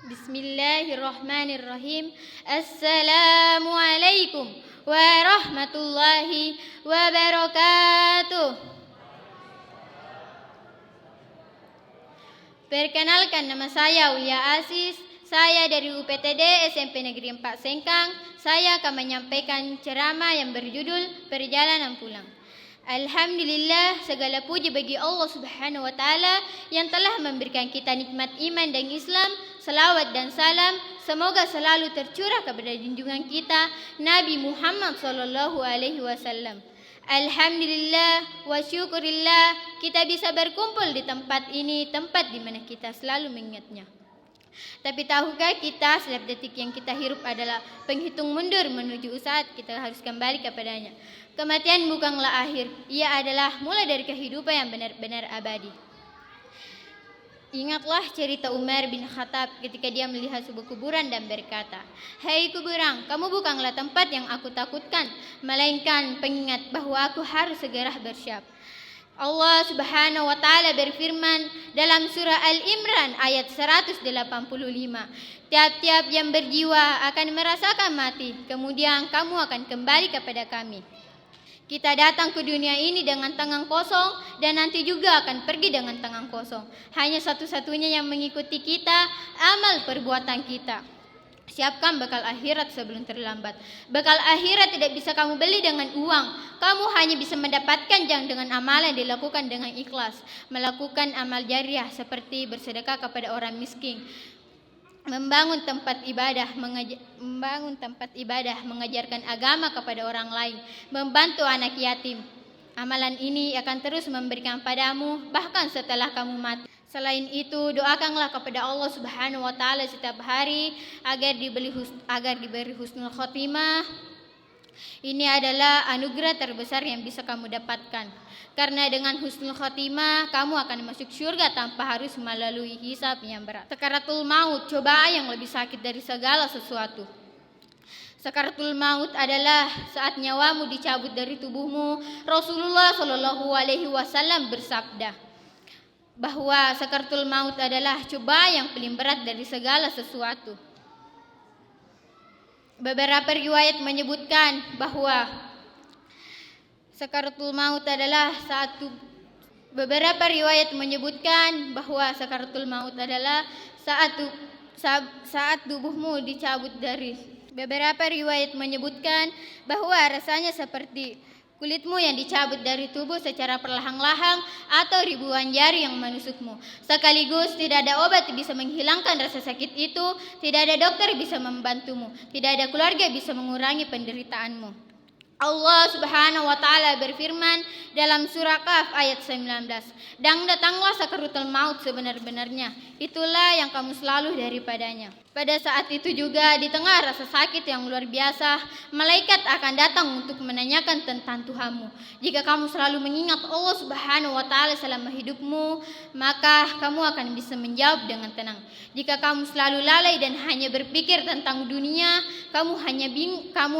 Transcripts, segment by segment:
Bismillahirrahmanirrahim. Assalamualaikum warahmatullahi wabarakatuh. Perkenalkan, nama saya Ulia Asis. Saya dari UPTD SMP Negeri 4 Sengkang. Saya akan menyampaikan ceramah yang berjudul Perjalanan Pulang. Alhamdulillah, segala puji bagi Allah Subhanahu wa taala yang telah memberikan kita nikmat iman dan Islam. Salawat dan salam semoga selalu tercurah kepada junjungan kita Nabi Muhammad sallallahu alaihi wasallam. Alhamdulillah wa syukurillah kita bisa berkumpul di tempat ini, tempat di mana kita selalu mengingatnya. Tapi tahukah kita setiap detik yang kita hirup adalah penghitung mundur menuju saat kita harus kembali kepadanya. Kematian bukanlah akhir, ia adalah mulai dari kehidupan yang benar-benar abadi. Ingatlah cerita Umar bin Khattab ketika dia melihat sebuah kuburan dan berkata, "Hai kuburan, kamu bukanlah tempat yang aku takutkan, melainkan pengingat bahwa aku harus segera bersiap." Allah Subhanahu wa taala berfirman dalam surah Al-Imran ayat 185, "Tiap-tiap yang berjiwa akan merasakan mati, kemudian kamu akan kembali kepada kami." Kita datang ke dunia ini dengan tangan kosong dan nanti juga akan pergi dengan tangan kosong. Hanya satu-satunya yang mengikuti kita, amal perbuatan kita. Siapkan bekal akhirat sebelum terlambat. Bekal akhirat tidak bisa kamu beli dengan uang. Kamu hanya bisa mendapatkan dengan amalan yang dilakukan dengan ikhlas. Melakukan amal jariah seperti bersedekah kepada orang miskin. Membangun tempat ibadah, mengajarkan agama kepada orang lain, membantu anak yatim. Amalan ini akan terus memberikan padamu bahkan setelah kamu mati. Selain itu, doakanlah kepada Allah Subhanahu wa taala setiap hari agar diberi husnul khotimah. Ini adalah anugerah terbesar yang bisa kamu dapatkan. Karena dengan husnul khotimah, kamu akan masuk surga tanpa harus melalui hisab yang berat. Sakaratul maut, cobaan yang lebih sakit dari segala sesuatu. Sakaratul maut adalah saat nyawamu dicabut dari tubuhmu. Rasulullah Shallallahu alaihi wasallam bersabda bahwa sakaratul maut adalah cobaan yang paling berat dari segala sesuatu. Beberapa riwayat menyebutkan bahwa sakaratul maut adalah saat tubuhmu dicabut dari. Beberapa riwayat menyebutkan bahwa rasanya seperti kulitmu yang dicabut dari tubuh secara perlahan-lahan atau ribuan jari yang menusukmu. Sekaligus tidak ada obat yang bisa menghilangkan rasa sakit itu, tidak ada dokter yang bisa membantumu, tidak ada keluarga yang bisa mengurangi penderitaanmu. Allah Subhanahu wa taala berfirman dalam surah Kahf ayat 19, "Dan datanglah sakaratul maut sebenar-benarnya, itulah yang kamu selalu daripadanya." Pada saat itu juga di tengah rasa sakit yang luar biasa, malaikat akan datang untuk menanyakan tentang Tuhanmu. Jika kamu selalu mengingat Allah Subhanahu wa taala selama hidupmu, maka kamu akan bisa menjawab dengan tenang. Jika kamu selalu lalai dan hanya berpikir tentang dunia, kamu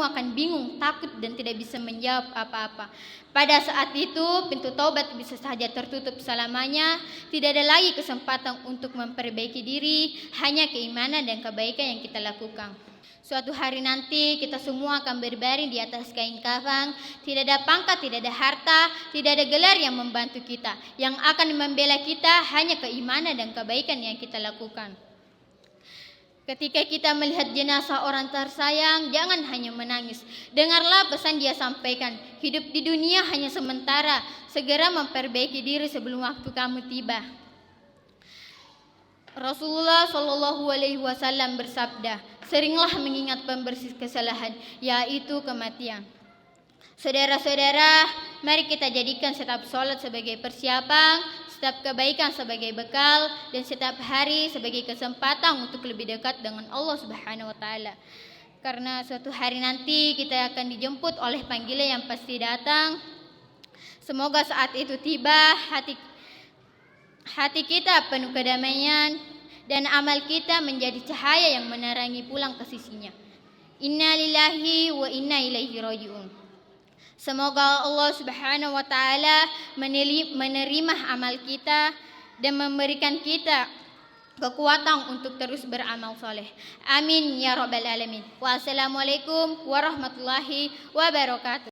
akan bingung, takut dan tidak bisa menjawab apa-apa. Pada saat itu, pintu taubat bisa saja tertutup selamanya. Tidak ada lagi kesempatan untuk memperbaiki diri, hanya keimanan dan kebaikan yang kita lakukan. Suatu hari nanti kita semua akan berbaring di atas kain kafan. Tidak ada pangkat, tidak ada harta, tidak ada gelar yang membantu kita. Yang akan membela kita hanya keimanan dan kebaikan yang kita lakukan. Ketika kita melihat jenazah orang tersayang, jangan hanya menangis. Dengarlah pesan dia sampaikan. Hidup di dunia hanya sementara. Segera memperbaiki diri sebelum waktu kamu tiba. Rasulullah Shallallahu alaihi wasallam bersabda, "Seringlah mengingat pembersih kesalahan, yaitu kematian." Saudara-saudara, mari kita jadikan setiap sholat sebagai persiapan, setiap kebaikan sebagai bekal, dan setiap hari sebagai kesempatan untuk lebih dekat dengan Allah Subhanahu wa taala. Karena suatu hari nanti kita akan dijemput oleh panggilan yang pasti datang. Semoga saat itu tiba, hati kita penuh kedamaian dan amal kita menjadi cahaya yang menerangi pulang ke sisinya. Inna lillahi wa inna ilaihi raji'un. Semoga Allah Subhanahu wa taala menerima amal kita dan memberikan kita kekuatan untuk terus beramal soleh. Amin ya rabbal alamin. Wassalamualaikum warahmatullahi wabarakatuh.